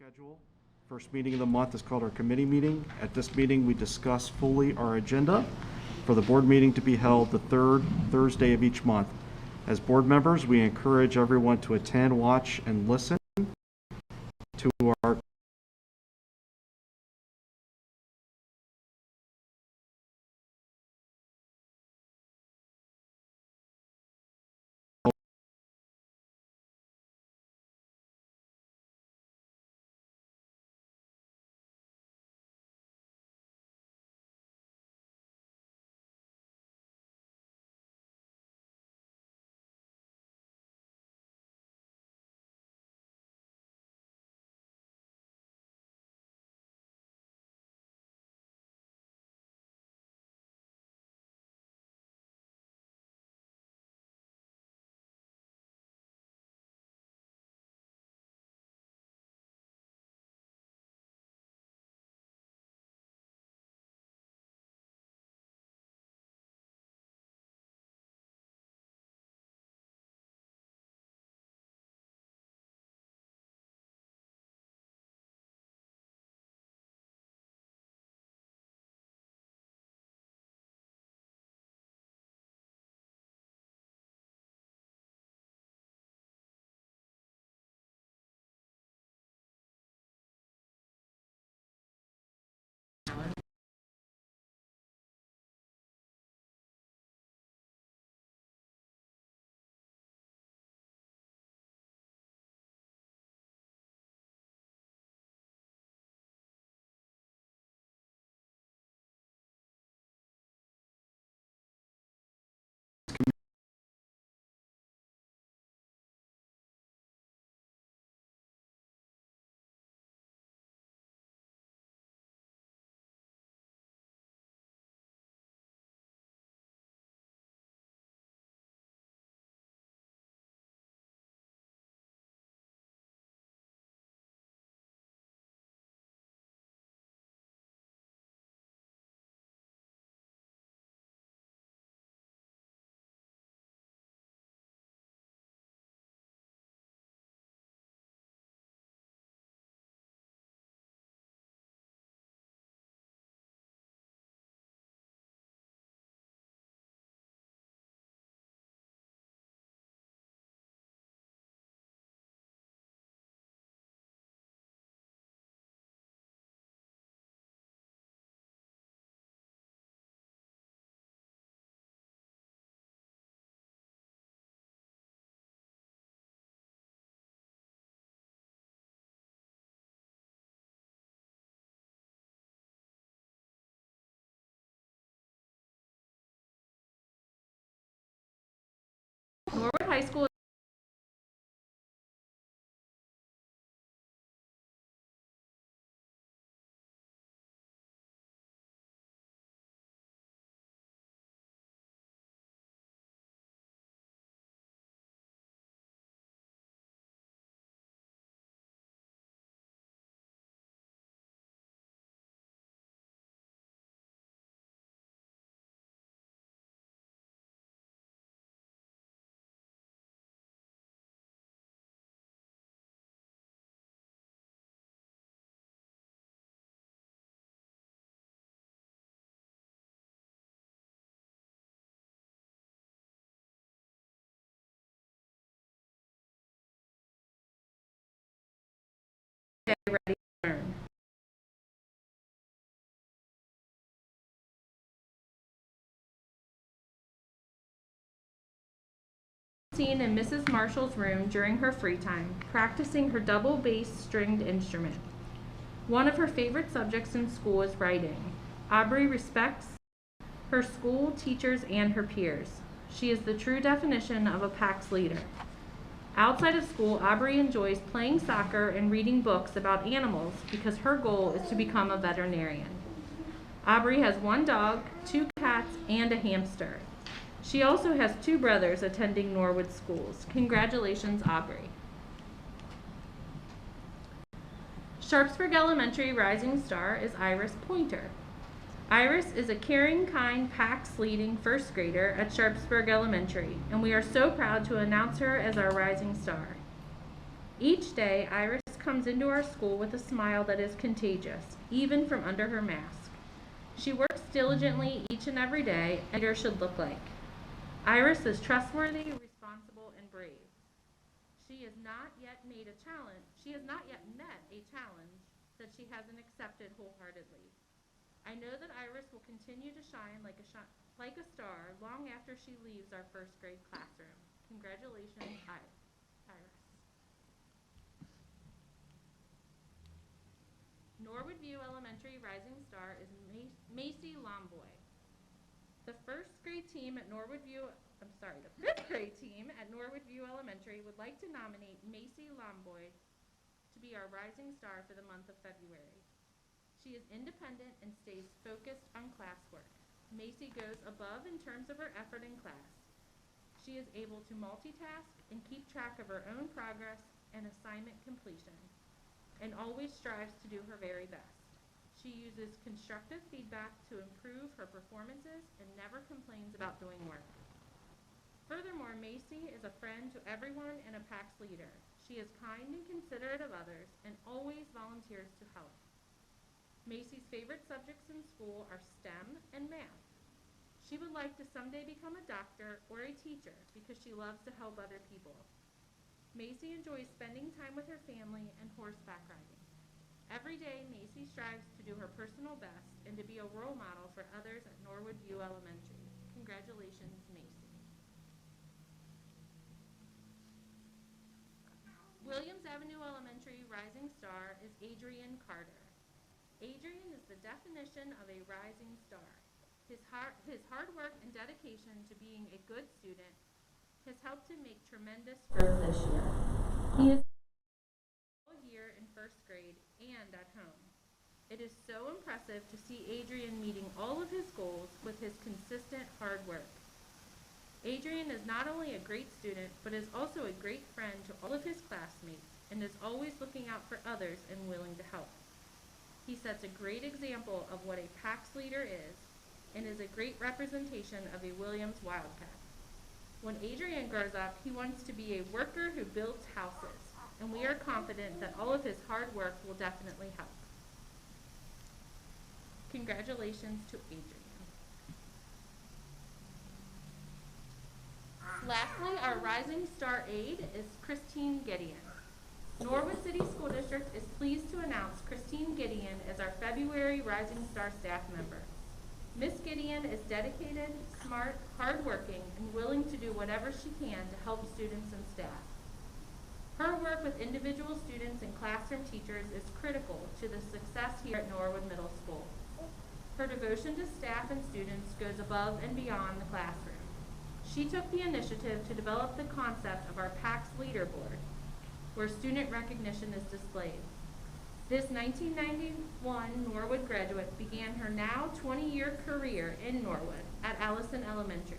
schedule. First meeting of the month is called our committee meeting. At this meeting, we discuss fully our agenda for the board meeting to be held the third Thursday of each month. As board members, we encourage everyone to attend, watch, and listen to our Norwood High School ready to learn. Seen in Mrs. Marshall's room during her free time, practicing her double bass stringed instrument. One of her favorite subjects in school is writing. Aubrey respects her school, teachers, and her peers. She is the true definition of a PAX leader. Outside of school, Aubrey enjoys playing soccer and reading books about animals because her goal is to become a veterinarian. Aubrey has one dog, 2 cats, and a hamster. She also has 2 brothers attending Norwood schools. Congratulations, Aubrey. Sharpsburg Elementary Rising Star is Iris Pointer. Iris is a caring, kind, PAX leading first grader at Sharpsburg Elementary, and we are so proud to announce her as our rising star. Each day, Iris comes into our school with a smile that is contagious, even from under her mask. She works diligently each and every day, and her should look like. Iris is trustworthy, responsible, and brave. She has not yet met a challenge that she hasn't accepted wholeheartedly. I know that Iris will continue to shine like a star long after she leaves our first grade classroom. Congratulations, Iris. Norwood View Elementary Rising Star is MACEY LOMBOY. The fifth grade team at Norwood View Elementary would like to nominate MACEY LOMBOY to be our Rising Star for the month of February. She is independent and stays focused on classwork. MACEY goes above in terms of her effort in class. She is able to multitask and keep track of her own progress and assignment completion, and always strives to do her very best. She uses constructive feedback to improve her performances and never complains about doing work. Furthermore, MACEY is a friend to everyone and a PAX leader. She is kind and considerate of others and always volunteers to help. MACEY's favorite subjects in school are STEM and math. She would like to someday become a doctor or a teacher because she loves to help other people. MACEY enjoys spending time with her family and horseback riding. Every day, MACEY strives to do her personal best and to be a role model for others at Norwood View Elementary. Congratulations, MACEY. Williams Avenue Elementary Rising Star is Adrian Carter. Adrian is the definition of a rising star. His hard work and dedication to being a good student has helped him make tremendous growth this year. He is all year in first grade and at home. It is so impressive to see Adrian meeting all of his goals with his consistent hard work. Adrian is not only a great student, but is also a great friend to all of his classmates and is always looking out for others and willing to help. He sets a great example of what a PAX leader is and is a great representation of a Williams Wildcat. When Adrian grows up, he wants to be a worker who builds houses, and we are confident that all of his hard work will definitely help. Congratulations to Adrian. Lastly, our Rising Star aide is Christine Gideon. Norwood City School District is pleased to announce Christine Gideon as our February Rising Star staff member. Miss Gideon is dedicated, smart, hardworking, and willing to do whatever she can to help students and staff. Her work with individual students and classroom teachers is critical to the success here at Norwood Middle School. Her devotion to staff and students goes above and beyond the classroom. She took the initiative to develop the concept of our PAX Leaderboard, where student recognition is displayed. This 1991 Norwood graduate began her now 20-year career in Norwood at Allison Elementary.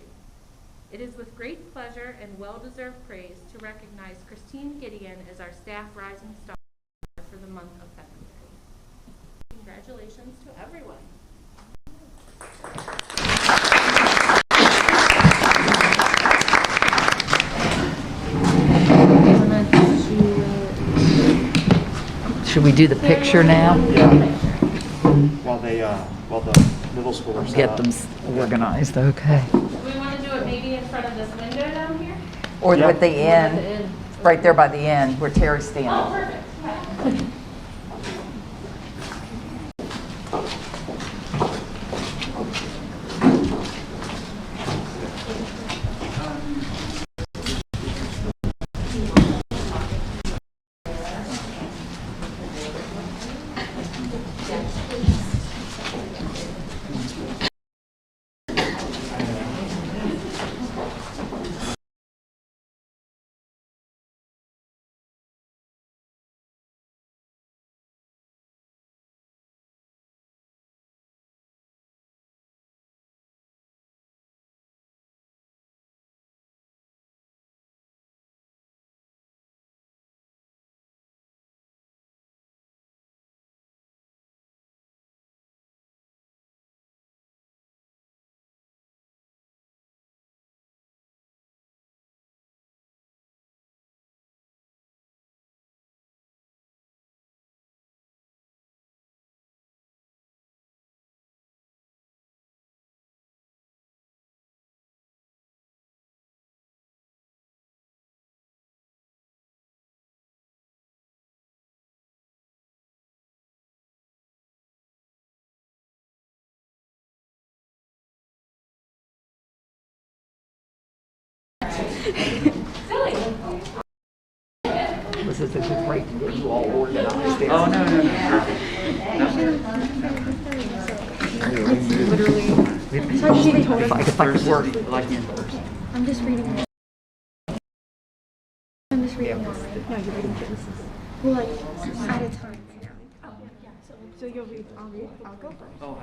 It is with great pleasure and well-deserved praise to recognize Christine Gideon as our staff Rising Star for the month of February. Congratulations to everyone. Should we do the picture now? Yeah. While the middle schoolers Get them organized, okay. Do we want to do it maybe in front of this window down here? Or Yep. at the end, right there by the end where Terry's standing. Oh, perfect. Yeah. This is great to get you all organized. Oh, no. If I could work. Like in person. I'm just reading. I'm just reading. No, you're reading Genesis. Well, like at a time. So you'll read. I'll go first. Oh,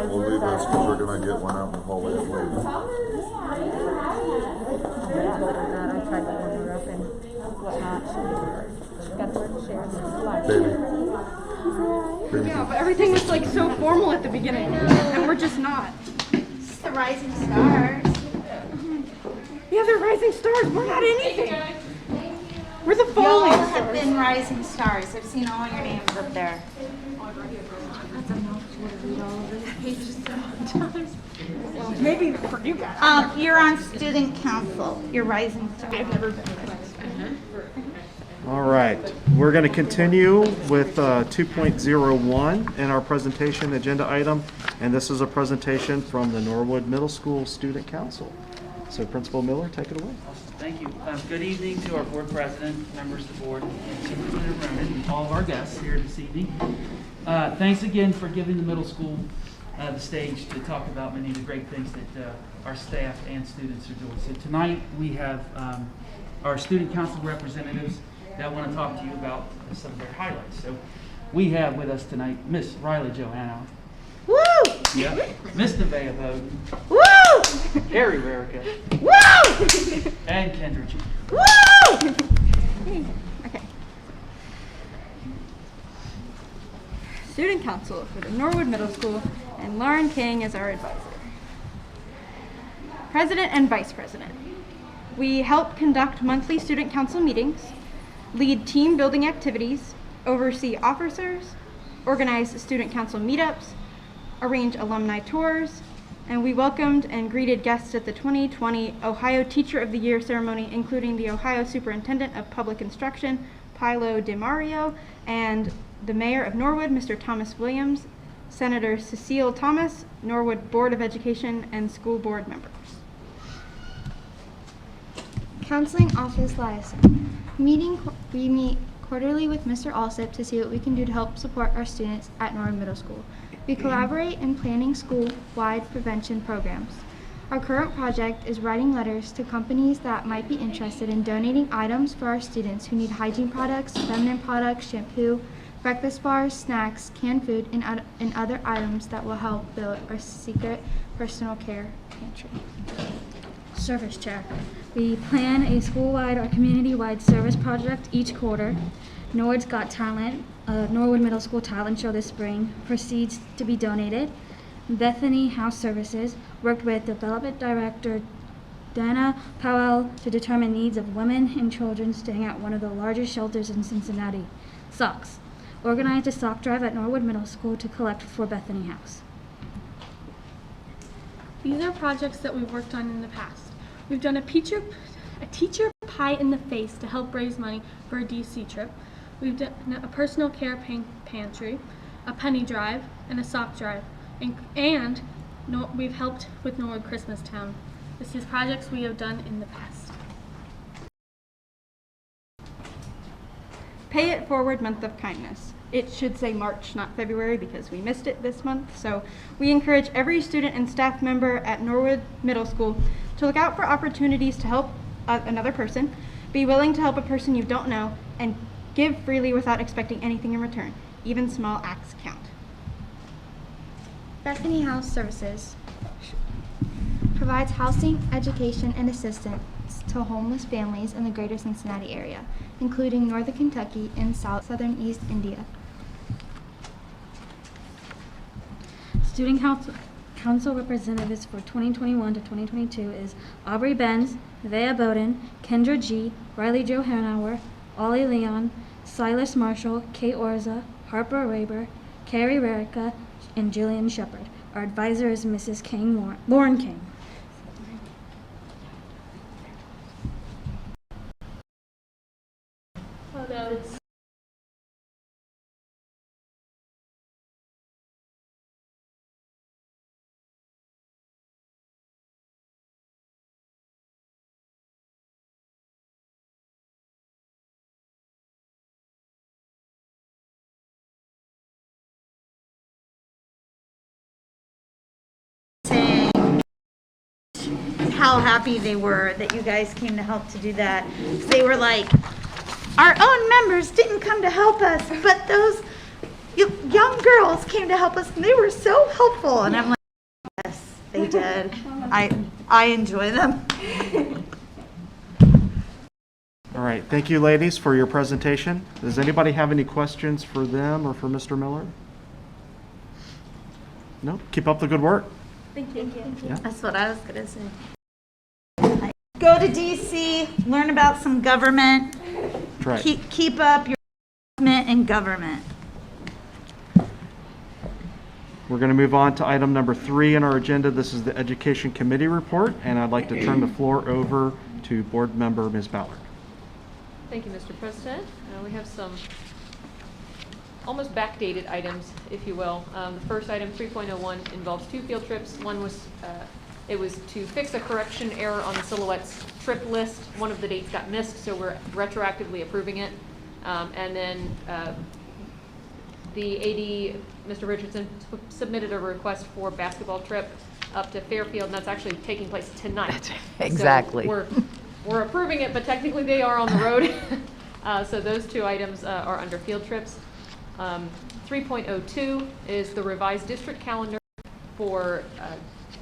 We'll leave this because we're going to get one out in the hallway and leave. Baby. Yeah, but everything was like so formal at the beginning, and we're just not. It's the rising stars. Yeah, they're rising stars. We're not anything. We're the Y'all falling have stars. been rising stars. I've seen all your names up there. Maybe for you guys. You're on student council. You're rising stars. I've never been. All right, we're going to continue with 2.01 in our presentation agenda item, and this is a presentation from the Norwood Middle School Student Council. So Principal Miller, take it away. Thank you. Good evening to our board president, members of the board, Superintendent Ronan, and all of our guests here this evening. Thanks again for giving the middle school the stage to talk about many of the great things that our staff and students are doing. So tonight we have our student council representatives that want to talk to you about some of their highlights. So we have with us tonight Miss Riley Johanna. Woo! Yep. Miss Nevaeh Bowden. Woo! Harry Rarica. Woo! And Kendra G. Woo! Okay. Student Council for the Norwood Middle School, and Lauren King is our advisor. President and Vice President. We help conduct monthly Student Council meetings, lead team building activities, oversee officers, organize Student Council meetups, arrange alumni tours, and we welcomed and greeted guests at the 2020 Ohio Teacher of the Year ceremony, including the Ohio Superintendent of Public Instruction, Pilo DeMario, and the Mayor of Norwood, Mr. Thomas Williams, Senator Cecile Thomas, Norwood Board of Education, and school board members. Counseling Office Liaison. We meet quarterly with Mr. Alsip to see what we can do to help support our students at Norwood Middle School. We collaborate in planning school-wide prevention programs. Our current project is writing letters to companies that might be interested in donating items for our students who need hygiene products, feminine products, shampoo, breakfast bars, snacks, canned food, and other items that will help build our secret personal care pantry. Service Chair. We plan a school-wide or community-wide service project each quarter. Norwood's Got Talent, Norwood Middle School talent show this spring, proceeds to be donated. Bethany House Services worked with Development Director Dana Powell to determine needs of women and children staying at one of the largest shelters in Cincinnati. Socks. Organized a sock drive at Norwood Middle School to collect for Bethany House. These are projects that we've worked on in the past. We've done a teacher pie in the face to help raise money for a DC trip. We've done a personal care pantry, a penny drive, and a sock drive. And we've helped with Norwood Christmas Town. This is projects we have done in the past. Pay It Forward Month of Kindness. It should say March, not February, because we missed it this month. So we encourage every student and staff member at Norwood Middle School to look out for opportunities to help another person, be willing to help a person you don't know, and give freely without expecting anything in return. Even small acts count. Bethany House Services provides housing, education, and assistance to homeless families in the greater Cincinnati area, including northern Kentucky and southern East India. Student Council representatives for 2021 to 2022 is Aubrey Benz, Nevaeh Bowden, Kendra G., Riley Johanauer, Ollie Leon, Silas Marshall, Kate Orza, Harper Raber, Carrie Rarica, and Jillian Shepard. Our advisor is Mrs. Lauren King. How happy they were that you guys came to help to do that. They were like, our own members didn't come to help us, but those young girls came to help us, and they were so helpful. And I'm like, yes, they did. I enjoy them. All right, thank you, ladies, for your presentation. Does anybody have any questions for them or for Mr. Miller? No? Keep up the good work. Thank you. Yeah. That's what I was going to say. Go to DC, learn about some government. That's right. Keep up your investment in government. We're going to move on to item number 3 in our agenda. This is the Education Committee report, and I'd like to turn the floor over to Board Member Ms. Ballard. Thank you, Mr. President. We have some almost backdated items, if you will. The first item, 3.01, involves 2 field trips. One was it was to fix a correction error on the Silhouette's trip list. One of the dates got missed, so we're retroactively approving it. And then the AD, Mr. Richardson, submitted a request for basketball trip up to Fairfield, and that's actually taking place tonight. Exactly. So we're approving it, but technically they are on the road. So those 2 items are under field trips. 3.02 is the revised district calendar for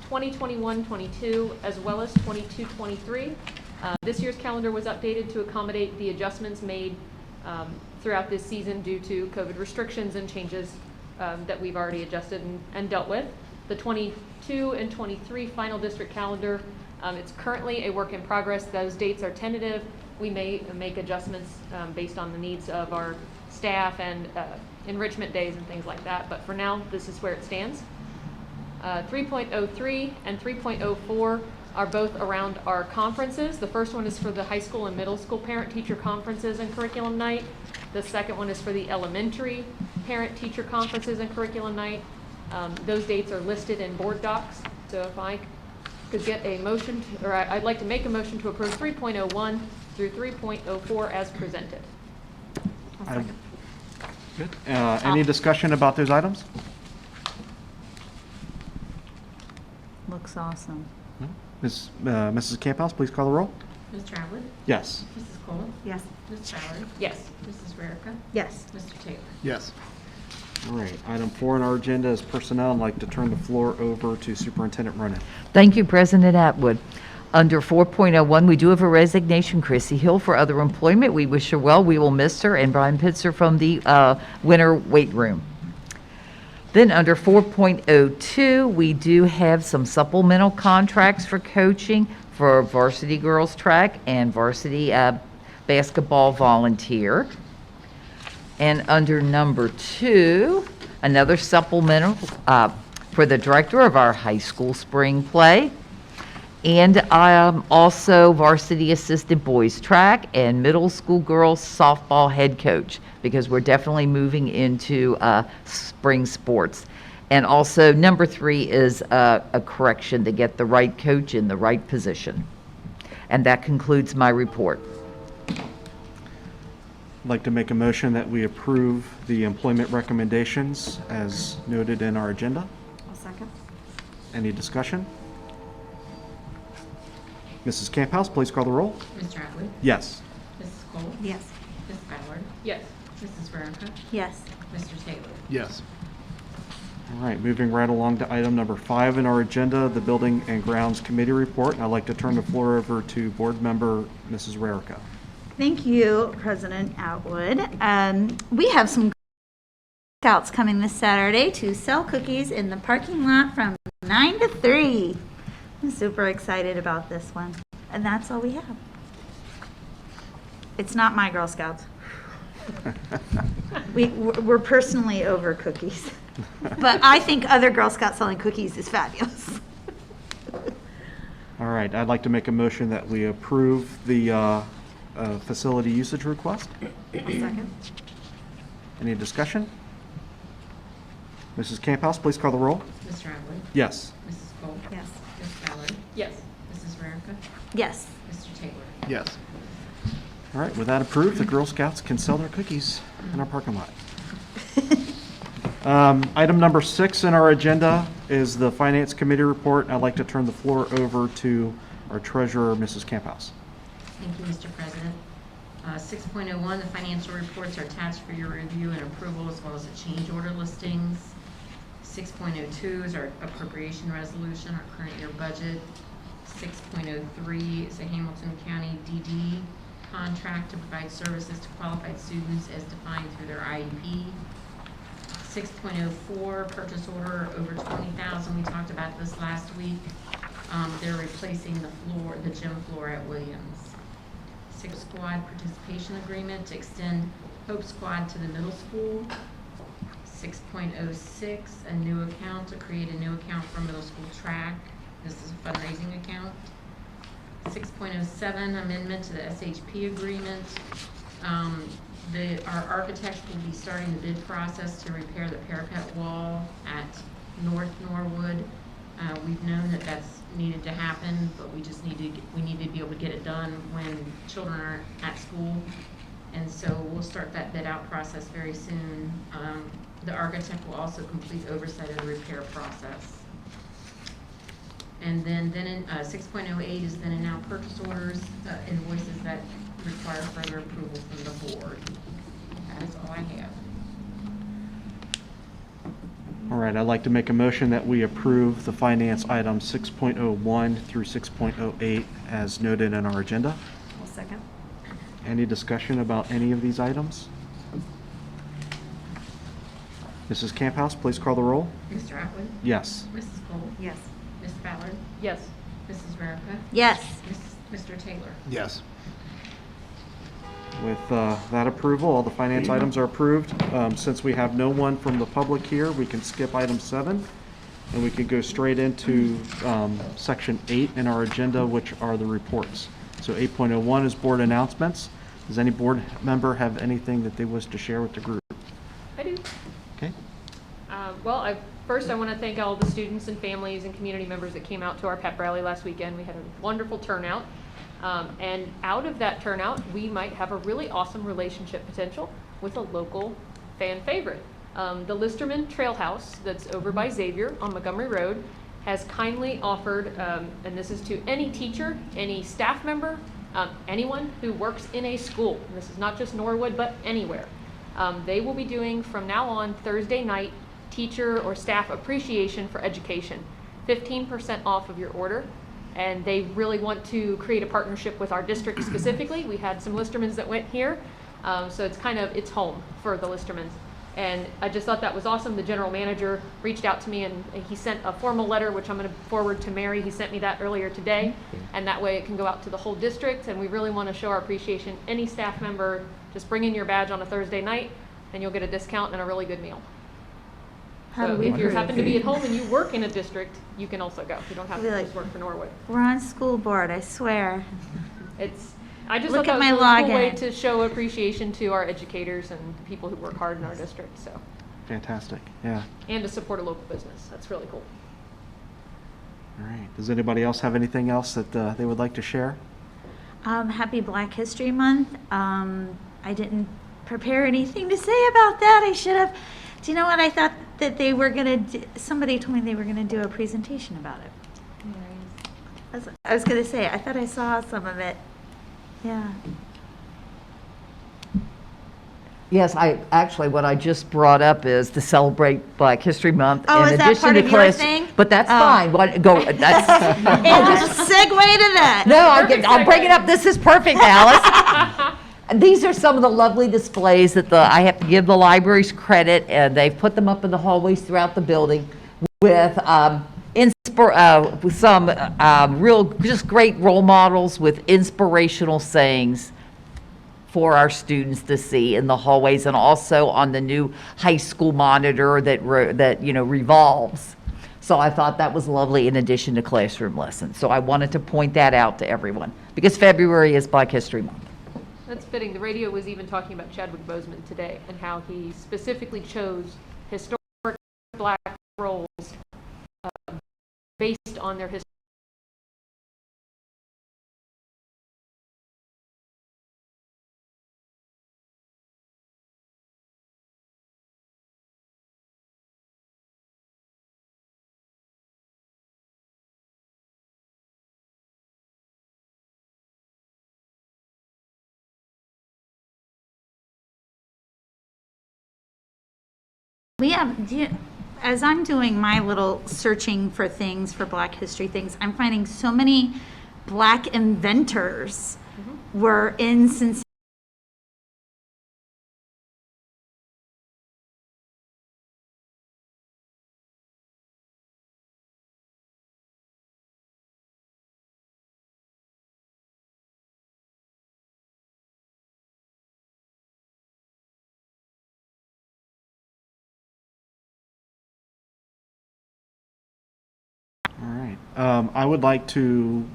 2021-22 as well as 22-23. This year's calendar was updated to accommodate the adjustments made throughout this season due to COVID restrictions and changes that we've already adjusted and dealt with. The 22 and 23 final district calendar, it's currently a work in progress. Those dates are tentative. We may make adjustments based on the needs of our staff and enrichment days and things like that. But for now, this is where it stands. 3.03 and 3.04 are both around our conferences. The first one is for the high school and middle school parent-teacher conferences and curriculum night. The second one is for the elementary parent-teacher conferences and curriculum night. Those dates are listed in board docs. So if I could get a motion, I'd like to make a motion to approve 3.01 through 3.04 as presented. Good. Any discussion about those items? Looks awesome. No? Mrs. Camphouse, please call the roll. Mr. Atwood? Yes. Mrs. Cole? Yes. Ms. Ballard? Yes. Mrs. Rarica? Yes. Mr. Taylor? Yes. All right. Item 4 on our agenda is personnel. I'd like to turn the floor over to Superintendent Ronan. Thank you, President Atwood. Under 4.01, we do have a resignation, Chrissy Hill, for other employment. We wish her well. We will miss her, and Brian Pitzer from the winter weight room. Then under 4.02, we do have some supplemental contracts for coaching for varsity girls track and varsity basketball volunteer. And under number 2, another supplemental for the director of our high school spring play. And also varsity assistant boys track and middle school girls softball head coach, because we're definitely moving into spring sports. And also number 3 is a correction to get the right coach in the right position. And that concludes my report. I'd like to make a motion that we approve the employment recommendations as noted in our agenda. I'll second. Any discussion? Mrs. Camphouse, please call the roll. Mr. Atwood? Yes. Mrs. Cole? Yes. Ms. Ballard? Yes. Mrs. Rarica? Yes. Mr. Taylor? Yes. All right, moving right along to item number 5 in our agenda, the Building and Grounds Committee report. And I'd like to turn the floor over to Board Member Mrs. Rarica. Thank you, President Atwood. We have some scouts coming this Saturday to sell cookies in the parking lot from 9 to 3. I'm super excited about this one. And that's all we have. It's not my Girl Scouts. We're personally over cookies. But I think other Girl Scouts selling cookies is fabulous. All right, I'd like to make a motion that we approve the facility usage request. Second. Any discussion? Mrs. Camphouse, please call the roll. Mr. Atwood? Yes. Mrs. Cole? Yes. Ms. Ballard? Yes. Mrs. Rarica? Yes. Mr. Taylor? Yes. All right, with that approved, the Girl Scouts can sell their cookies in our parking lot. Item number 6 in our agenda is the Finance Committee report. I'd like to turn the floor over to our treasurer, Mrs. Camphouse. Thank you, Mr. President. 6.01, the financial reports are attached for your review and approval, as well as the change order listings. 6.02 is our appropriation resolution, our current year budget. 6.03 is the Hamilton County DD contract to provide services to qualified students as defined through their IEP. 6.04, purchase order over $20,000. We talked about this last week. They're replacing the gym floor at Williams. 6 squad participation agreement to extend Hope Squad to the middle school. 6.06, a new account to create a new account for middle school track. This is a fundraising account. 6.07, amendment to the SHP agreement. Our architect will be starting the bid process to repair the parapet wall at North Norwood. We've known that that's needed to happen, but we need to be able to get it done when children aren't at school. And so we'll start that bid out process very soon. The architect will also complete oversight of the repair process. And then in 6.08 is then and now purchase orders, invoices that require further approval from the board. That is all I have. All right, I'd like to make a motion that we approve the finance items 6.01 through 6.08 as noted in our agenda. I'll second. Any discussion about any of these items? Mrs. Camphouse, please call the roll. Mr. Atwood? Yes. Mrs. Cole? Yes. Ms. Ballard? Yes. Mrs. Rarica? Yes. Mr. Taylor? Yes. With that approval, all the finance items are approved. Since we have no one from the public here, we can skip item 7, and we can go straight into section 8 in our agenda, which are the reports. So 8.01 is board announcements. Does any board member have anything that they wish to share with the group? I do. Okay. Well, first I want to thank all the students and families and community members that came out to our pep rally last weekend. We had a wonderful turnout. And out of that turnout, we might have a really awesome relationship potential with a local fan favorite. The Listerman Trail House that's over by Xavier on Montgomery Road has kindly offered, and this is to any teacher, any staff member, anyone who works in a school. And this is not just Norwood, but anywhere. They will be doing from now on Thursday night teacher or staff appreciation for education, 15% off of your order. And they really want to create a partnership with our district specifically. We had some Listermans that went here, so it's home for the Listermans. And I just thought that was awesome. The general manager reached out to me and he sent a formal letter, which I'm going to forward to Mary. He sent me that earlier today, and that way it can go out to the whole district. And we really want to show our appreciation. Any staff member, just bring in your badge on a Thursday night, and you'll get a discount and a really good meal. So if you happen to be at home and you work in a district, you can also go. You don't have to just work for Norwood. We're on school board, I swear. I just Look thought at that was my a cool way login. to show appreciation to our educators and people who work hard in our district. So, Fantastic. Yeah. and to support a local business. That's really cool. All right. Does anybody else have anything else that they would like to share? Happy Black History Month. I didn't prepare anything to say about that. I should have. Do you know what? I thought that they were going to, somebody told me they were going to do a presentation about it. I was going to say, I thought I saw some of it. Yeah. Yes, what I just brought up is to celebrate Black History Month. Oh, in is that addition part to of your class, thing? But that's Oh. fine. That's, Segue to that. no, I'll bring it up. This is perfect, Alice. These are some of the lovely displays that I have to give the libraries credit, and they've put them up in the hallways throughout the building with some real, just great role models with inspirational sayings for our students to see in the hallways, and also on the new high school monitor that revolves. So I thought that was lovely in addition to classroom lessons. So I wanted to point that out to everyone because February is Black History Month. That's fitting. The radio was even talking about Chadwick Boseman today and how he specifically chose historic Black roles based on their history. We have, as I'm doing my little searching for things, for Black history things, I'm finding so many Black inventors were in Cincinnati. All right. I would like to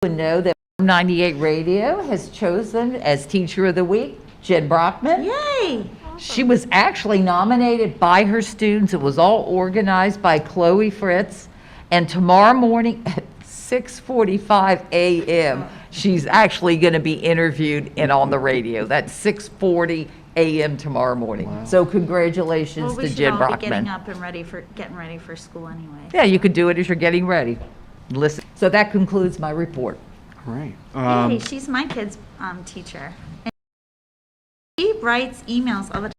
Know that 98 Radio has chosen as Teacher of the Week Jen Brockman. Yay! She was actually nominated by her students. It was all organized by Chloe Fritz. And tomorrow morning at 6:45 a.m., she's actually going to be interviewed and on the radio. That's 6:40 a.m. tomorrow morning. Wow. So congratulations Well, we to should Jen all Brockman. be getting up and getting ready for school anyway. Yeah, you could do it as you're getting ready. Listen. So that concludes my report. all right. Hey, she's my kid's teacher. And she writes emails all the time.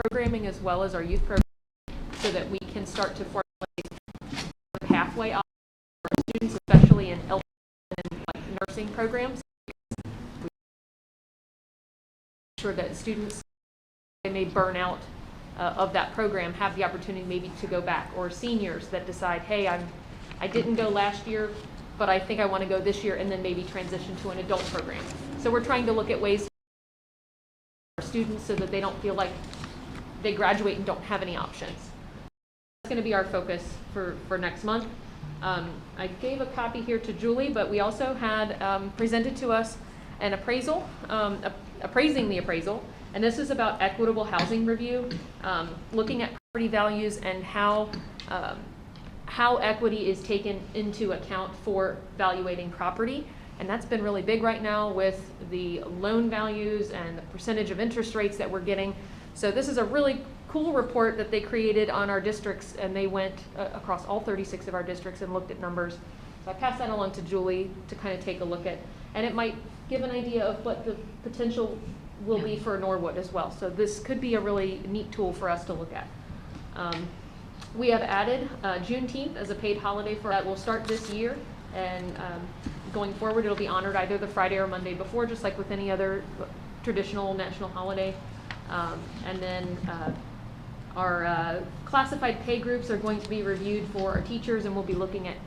Programming as well as our youth program so that we can start to formulate a pathway up for our students, especially in health and like nursing programs. We sure that students they may burn out of that program have the opportunity maybe to go back, or seniors that decide, hey, I didn't go last year, but I think I want to go this year, and then maybe transition to an adult program. So we're trying to look at ways for our students so that they don't feel like they graduate and don't have any options. That's going to be our focus for next month. I gave a copy here to Julie, but we also had presented to us an appraisal, appraising the appraisal, and this is about equitable housing review, looking at property values and how equity is taken into account for valuating property. And that's been really big right now with the loan values and the percentage of interest rates that we're getting. So this is a really cool report that they created on our districts, and they went across all 36 of our districts and looked at numbers. So I passed that along to Julie to kind of take a look at, and it might give an idea of what the potential will be for Norwood as well. So this could be a really neat tool for us to look at. We have added Juneteenth as a paid holiday for that will start this year, and going forward it'll be honored either the Friday or Monday before, just like with any other traditional national holiday. And then our classified pay groups are going to be reviewed for our teachers, and we'll be looking at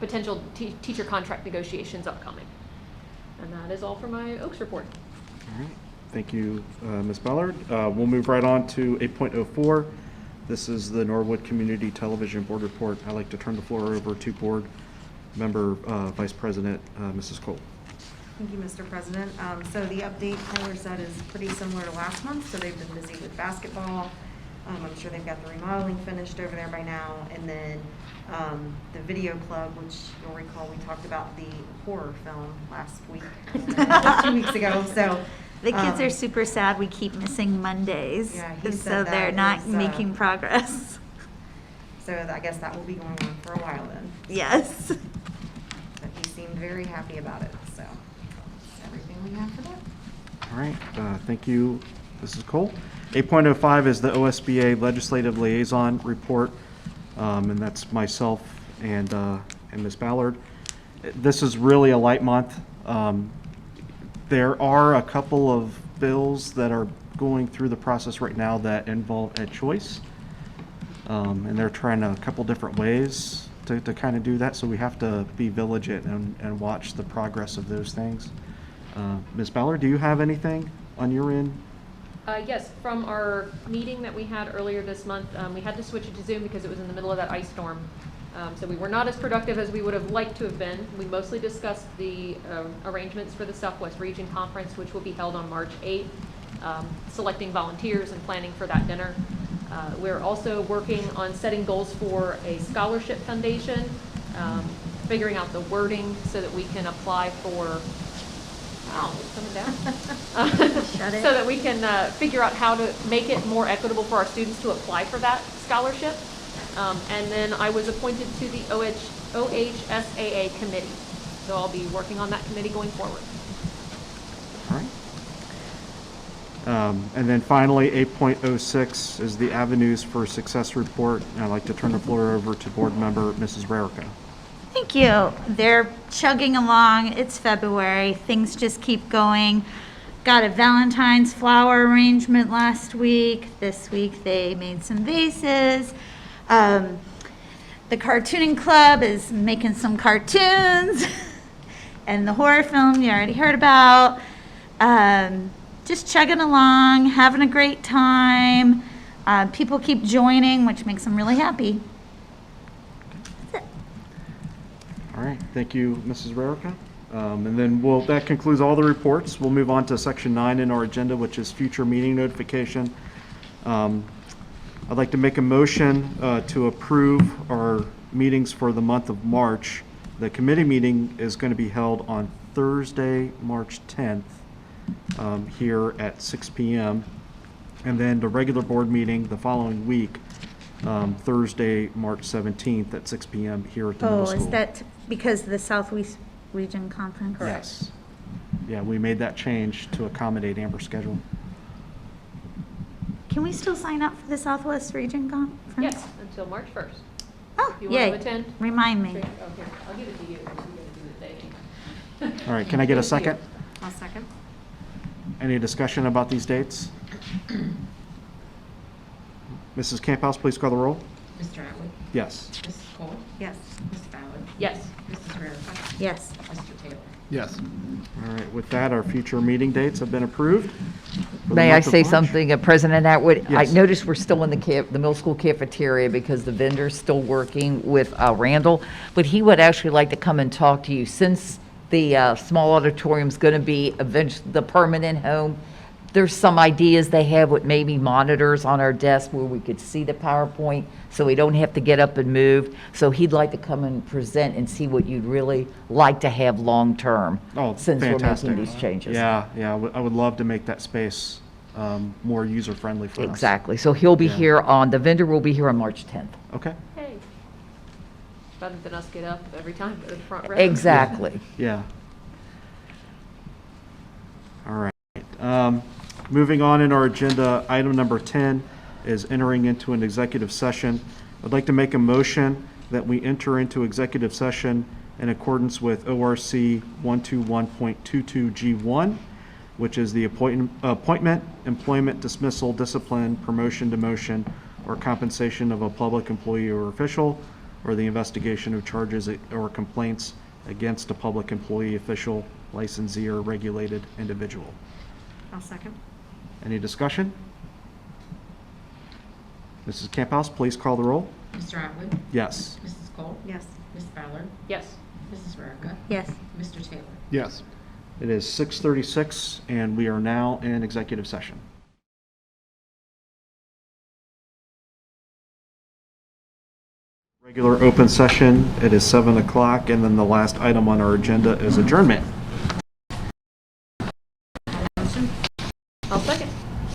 potential teacher contract negotiations upcoming. And that is all for my Oaks report. All right. Thank you, Ms. Ballard. We'll move right on to 8.04. This is the Norwood Community Television Board Report. I'd like to turn the floor over to Board Member Vice President Mrs. Cole. Thank you, Mr. President. So the update Tyler said is pretty similar to last month. So they've been busy with basketball. I'm sure they've got the remodeling finished over there by now. And then the video club, which you'll recall we talked about the horror film last week, 2 weeks ago. So The kids are super sad we keep missing Mondays. Yeah, he so said they're that not was, making progress. So I guess that will be going on for a while then. Yes. But he seemed very happy about it. So that's everything we have for that. All right, thank you, Mrs. Cole. 8.05 is the OSBA Legislative Liaison Report, and that's myself and Ms. Ballard. This is really a light month. There are a couple of bills that are going through the process right now that involve ed choice, and they're trying a couple different ways to kind of do that, so we have to be vigilant and watch the progress of those things. Ms. Ballard, do you have anything on your end? Yes, from our meeting that we had earlier this month, we had to switch it to Zoom because it was in the middle of that ice storm. So we were not as productive as we would have liked to have been. We mostly discussed the arrangements for the Southwest Region Conference, which will be held on March 8th, selecting volunteers and planning for that dinner. We're also working on setting goals for a scholarship foundation, figuring out the wording so that we can apply for coming down. So that we can figure out how to make it more equitable for our students to apply for that scholarship. And then I was appointed to the OHSAA committee. So I'll be working on that committee going forward. All right. And then finally, 8.06 is the Avenues for Success report. And I'd like to turn the floor over to Board Member Mrs. Rarica. Thank you. They're chugging along. It's February. Things just keep going. Got a Valentine's flower arrangement last week. This week they made some vases. The cartooning club is making some cartoons. And the horror film you already heard about. Just chugging along, having a great time. People keep joining, which makes them really happy. All right, thank you, Mrs. Rarica. And then that concludes all the reports. We'll move on to section 9 in our agenda, which is future meeting notification. I'd like to make a motion to approve our meetings for the month of March. The committee meeting is going to be held on Thursday, March 10th, here at 6 p.m. And then the regular board meeting the following week, Thursday, March 17th at 6 p.m. here at the middle school. Oh, is that because of the Southwest Region Conference? Yes. Yeah, we made that change to accommodate Amber's schedule. Can we still sign up for the Southwest Region Conference? Yes, until March 1st. Oh, You want yay. to attend? Remind me. Okay, I'll give it to you. You gotta do the date. All right, can I get a second? I'll second. Any discussion about these dates? Mrs. Camphouse, please call the roll. Mr. Atwood? Yes. Mrs. Cole? Yes. Ms. Ballard? Yes. Mrs. Rarica? Yes. Mr. Taylor? Yes. All right, with that, our future meeting dates have been approved. for the May I month of say March. something, President Atwood? I Yes. noticed we're still in the middle school cafeteria because the vendor's still working with Randall, but he would actually like to come and talk to you since the small auditorium's going to be eventually the permanent home. There's some ideas they have with maybe monitors on our desk where we could see the PowerPoint so we don't have to get up and move. So he'd like to come and present and see what you'd really like to have long-term. Oh, since fantastic. we're making these changes. Yeah, I would love to make that space more user-friendly for us. Exactly. So he'll be Yeah. the vendor will be here on March 10th. Okay, Hey. Rather than us get up every time to the front row. Exactly. yeah. All right. Moving on in our agenda, item number 10 is entering into an executive session. I'd like to make a motion that we enter into executive session in accordance with ORC 121.22G1, which is the appointment, employment, dismissal, discipline, promotion, demotion, or compensation of a public employee or official, or the investigation of charges or complaints against a public employee, official, licensee, or regulated individual. I'll second. Any discussion? Mrs. Camp House, please call the roll. Mr. Atwood? Yes. Mrs. Cole? Yes. Ms. Ballard? Yes. Mrs. Rarica? Yes. Mr. Taylor? Yes. It is 6:36, and we are now in executive session. Regular open session, it is 7 o'clock, and then the last item on our agenda is adjournment.